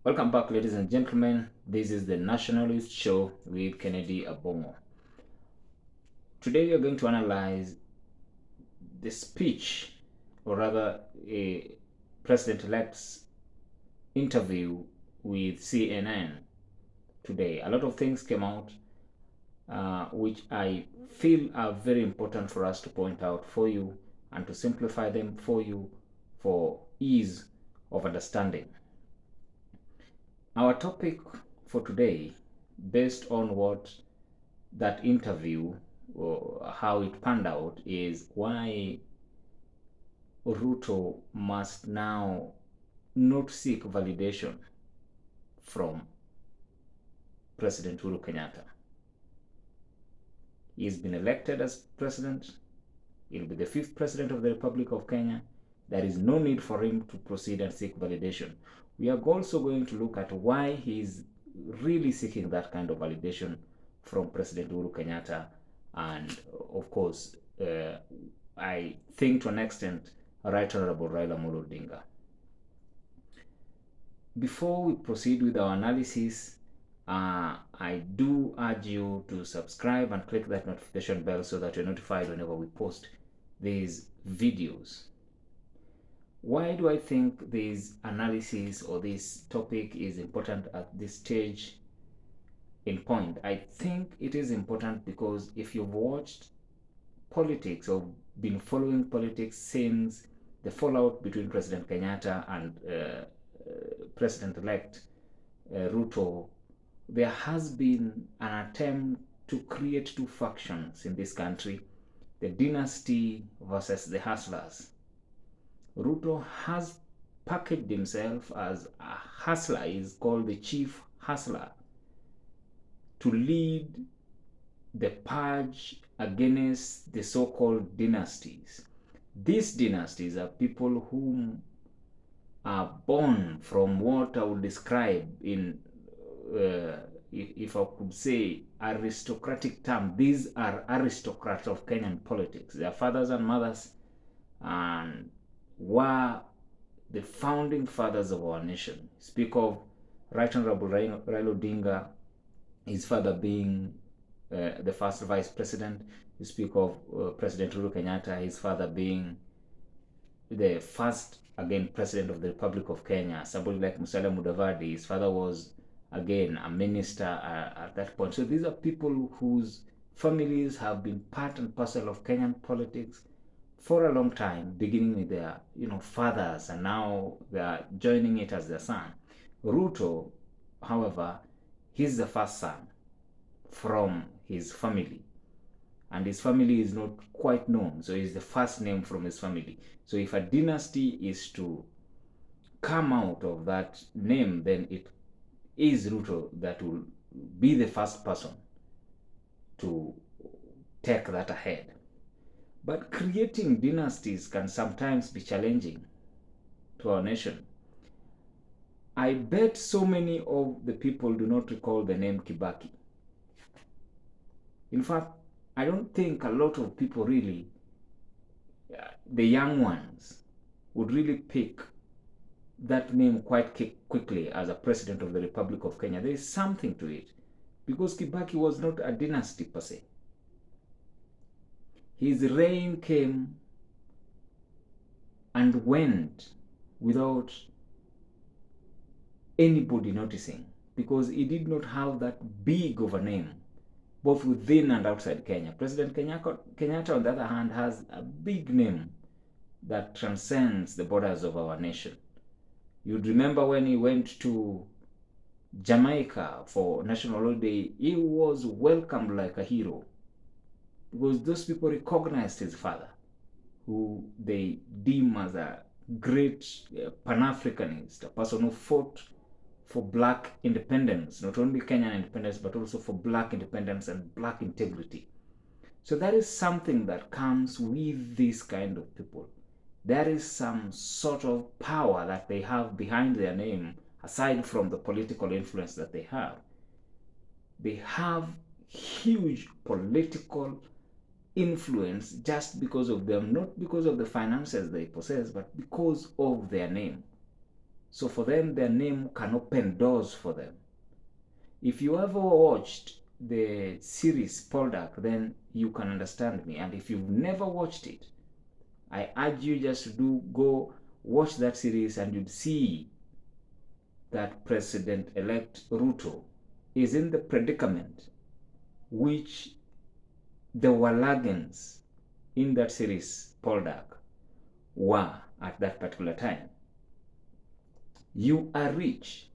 Welcome back, ladies and gentlemen. This is the Nationalist Show with Kennedy Abomo. Today, we are going to analyze the speech, or rather, a president elect's interview with CNN today. A lot of things came out which I feel are very important for us to point out for you and to simplify them for you for ease of understanding. Our topic for today, based on what that interview or how it panned out, is why Ruto must now not seek validation from President Uhuru Kenyatta. He's been elected as president. He'll be the fifth president of the Republic of Kenya. There is no need for him to proceed and seek validation. We are also going to look at why he's really seeking that kind of validation from President Uhuru Kenyatta, and of course, I think to an extent, Right Honorable Raila Amolo Odinga. Before we proceed with our analysis, I do urge you to subscribe and click that notification bell so that you're notified whenever we post these videos. Why do I think this analysis or this topic is important at this stage in point? I think it is important because if you've watched politics or been following politics since the fallout between President Kenyatta and President-elect Ruto, there has been an attempt to create two factions in this country, the dynasty versus the hustlers. Ruto has packaged himself as a hustler. He's called the chief hustler to lead the purge against the so-called dynasties. These dynasties are people whom are born from what I would describe in, if I could say, aristocratic term. These are aristocrats of Kenyan politics. Their fathers and mothers and were the founding fathers of our nation. Speak of Right Honorable Raila Odinga, his father being the first vice president. You speak of President Uhuru Kenyatta, his father being the first, again, president of the Republic of Kenya. Somebody like Musalia Mudavadi, his father was, again, a minister at that point. So these are people whose families have been part and parcel of Kenyan politics for a long time, beginning with their fathers, and now they are joining it as their son. Ruto, however, he's the first son from his family, and his family is not quite known, so he's the first name from his family. So if a dynasty is to come out of that name, then it is Ruto that will be the first person to take that ahead. But creating dynasties can sometimes be challenging to our nation. I bet so many of the people do not recall the name Kibaki. In fact, I don't think a lot of people really, the young ones, would really pick that name quite quickly as a president of the Republic of Kenya. There is something to it, because Kibaki was not a dynasty per se. His reign came and went without anybody noticing, because he did not have that big of a name, both within and outside Kenya. President Kenyatta, on the other hand, has a big name that transcends the borders of our nation. You'd remember when he went to Jamaica for National Holiday, he was welcomed like a hero, because those people recognized his father, who they deem as a great Pan-Africanist, a person who fought for black independence, not only Kenyan independence, but also for black independence and black integrity. So that is something that comes with this kind of people. There is some sort of power that they have behind their name, aside from the political influence that they have. They have huge political influence just because of them, not because of the finances they possess, but because of their name. So for them, their name can open doors for them. If you ever watched the series Poldark, then you can understand me. And if you've never watched it, I urge you just to go watch that series, and you'd see that President-elect Ruto is in the predicament which the Walagans in that series Poldark were at that particular time. You are rich,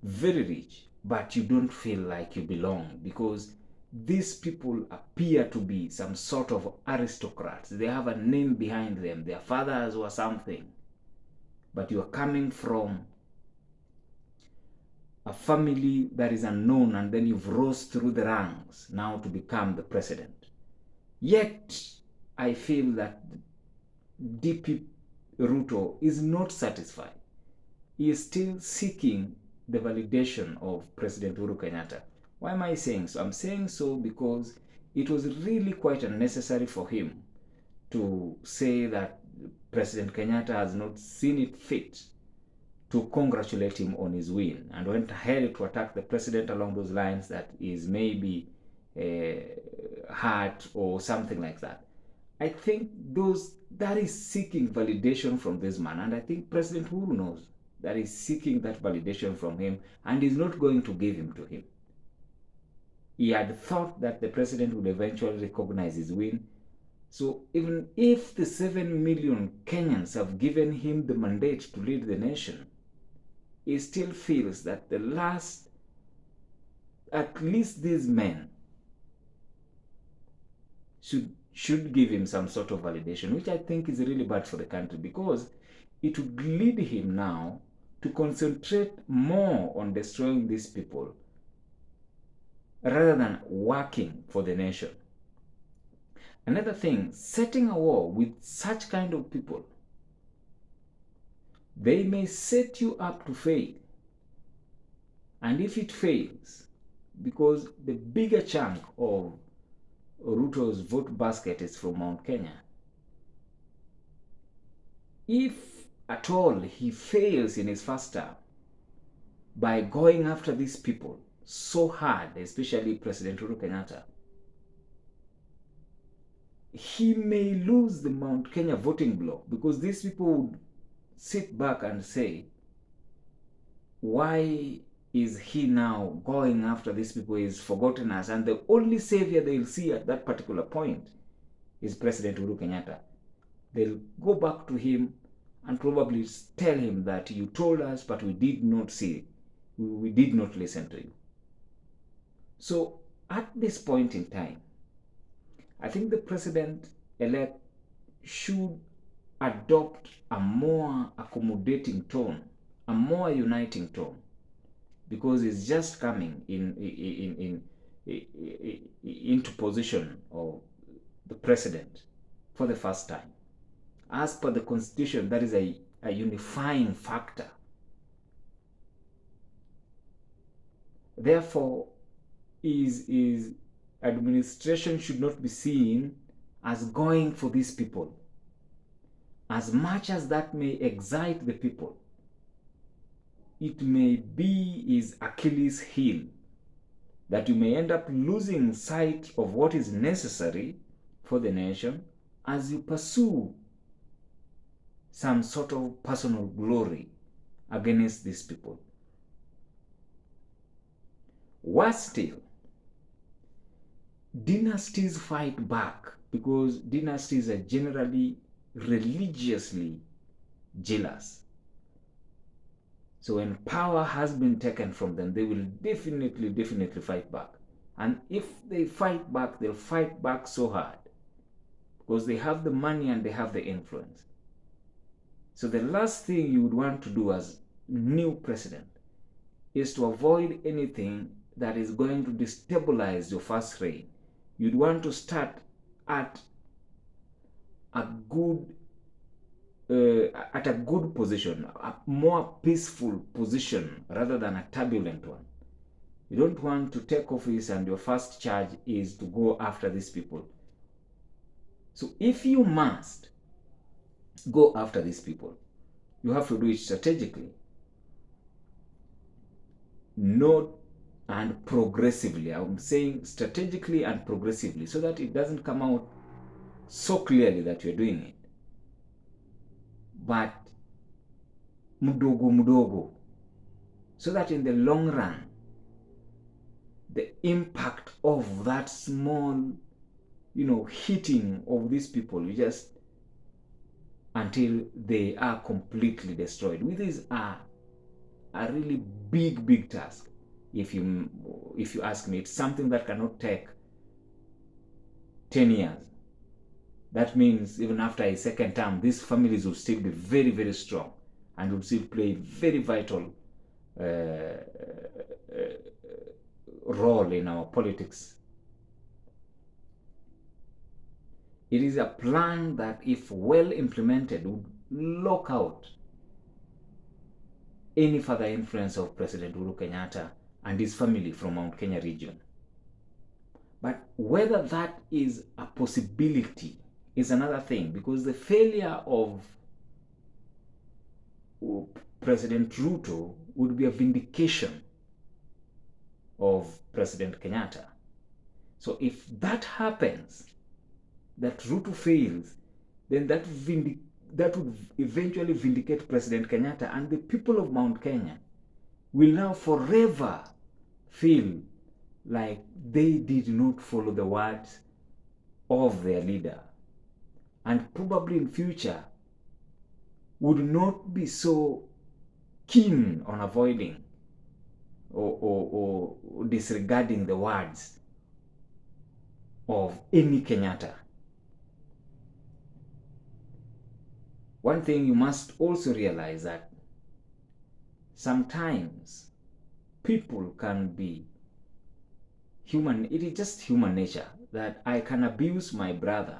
very rich, but you don't feel like you belong, because these people appear to be some sort of aristocrats. They have a name behind them. Their fathers were something. But you are coming from a family that is unknown, and then you've rose through the ranks now to become the president. Yet, I feel that DP Ruto is not satisfied. He is still seeking the validation of President Uhuru Kenyatta. Why am I saying so? I'm saying so because it was really quite unnecessary for him to say that President Kenyatta has not seen it fit to congratulate him on his win, and went ahead to attack the president along those lines, that is maybe hurt or something like that. I think that is seeking validation from this man, and I think President Uhuru knows that is seeking that validation from him, and is not going to give him to him. He had thought that the president would eventually recognize his win. So even if the 7 million Kenyans have given him the mandate to lead the nation, he still feels that at least these men should give him some sort of validation, which I think is really bad for the country, because it would lead him now to concentrate more on destroying these people rather than working for the nation. Another thing, setting a war with such kind of people, they may set you up to fail. And if it fails, because the bigger chunk of Ruto's vote basket is from Mount Kenya, if at all he fails in his first term by going after these people so hard, especially President Uhuru Kenyatta, he may lose the Mount Kenya voting bloc, because these people would sit back and say, why is he now going after these people? He's forgotten us. And the only savior they'll see at that particular point is President Uhuru Kenyatta. They'll go back to him and probably tell him that you told us, but we did not see, we did not listen to you. So at this point in time, I think the president-elect should adopt a more accommodating tone, a more uniting tone, because he's just coming into position of the president for the first time. As per the constitution, that is a unifying factor. Therefore, his administration should not be seen as going for these people. As much as that may excite the people, it may be his Achilles heel, that you may end up losing sight of what is necessary for the nation as you pursue some sort of personal glory against these people. Worse still, dynasties fight back, because dynasties are generally religiously jealous. So when power has been taken from them, they will definitely fight back. And if they fight back, they'll fight back so hard, because they have the money and they have the influence. So the last thing you would want to do as new president is to avoid anything that is going to destabilize your first reign. You'd want to start at a good position, a more peaceful position rather than a turbulent one. You don't want to take office and your first charge is to go after these people. So if you must go after these people, You have to do it strategically, not and progressively. I'm saying strategically and progressively, so that it doesn't come out so clearly that you're doing it, but mdogo mdogo, so that in the long run, the impact of that small, hitting of these people, you just until they are completely destroyed. Which is a really big task. If you ask me, it's something that cannot take 10 years. That means even after a second term, these families will still be very strong and will still play very vital role in our politics. It is a plan that, if well implemented, would lock out any further influence of President Uhuru Kenyatta and his family from Mount Kenya region. But whether that is a possibility is another thing, because the failure of President Ruto would be a vindication of President Kenyatta. So if that happens, that Ruto fails, then that would eventually vindicate President Kenyatta, and the people of Mount Kenya will now forever feel like they did not follow the words of their leader, and probably in future would not be so keen on avoiding or disregarding the words of any Kenyatta. One thing you must also realize, that sometimes people can be human. It is just human nature that I can abuse my brother,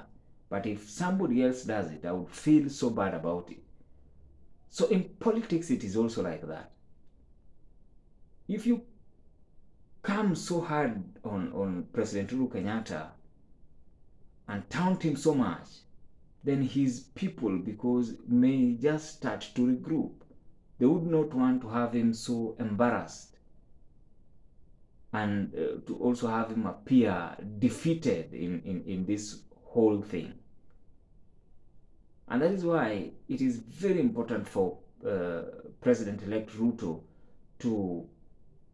but if somebody else does it, I would feel so bad about it. So in politics, it is also like that. If you come so hard on President Uhuru Kenyatta and taunt him so much, then his people, because may just start to regroup. They would not want to have him so embarrassed, and to also have him appear defeated in this whole thing. And that is why it is very important for President-elect Ruto to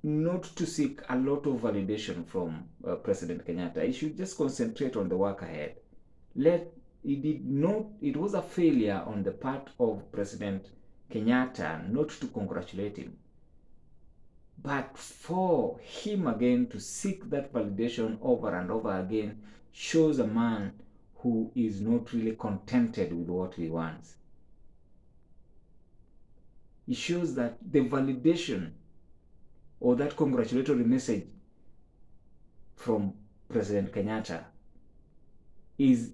not to seek a lot of validation from President Kenyatta. He should just concentrate on the work ahead. It was a failure on the part of President Kenyatta not to congratulate him. But for him again to seek that validation over and over again shows a man who is not really contented with what he wants. It shows that the validation or that congratulatory message from President Kenyatta is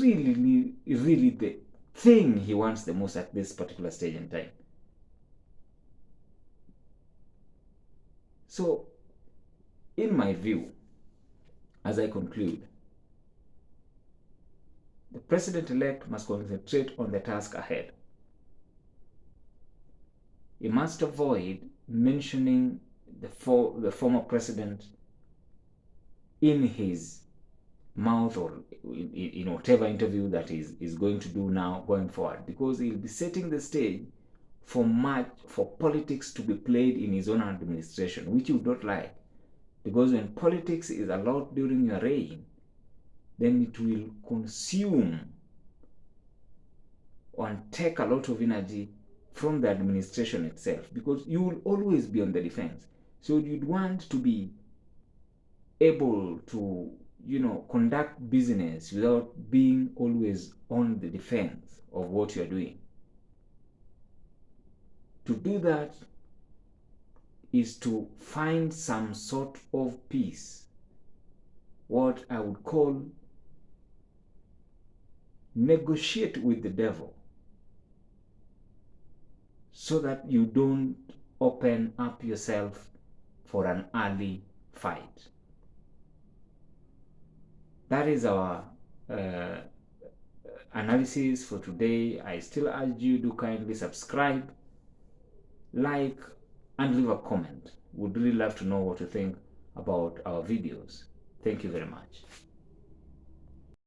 really the thing he wants the most at this particular stage in time. So, in my view, as I conclude, the president-elect must concentrate on the task ahead. He must avoid mentioning the former president in his mouth or in whatever interview that is going to do now going forward, because he'll be setting the stage for politics to be played in his own administration, which you don't like. Because when politics is allowed during your reign, then it will consume and take a lot of energy from the administration itself, because you will always be on the defense. So you'd want to be able to, conduct business without being always on the defense of what you're doing. To do that is to find some sort of peace, what I would call negotiate with the devil, so that you don't open up yourself for an early fight. That is our analysis for today. I still urge you to kindly subscribe, like, and leave a comment. Would really love to know what you think about our videos. Thank you very much.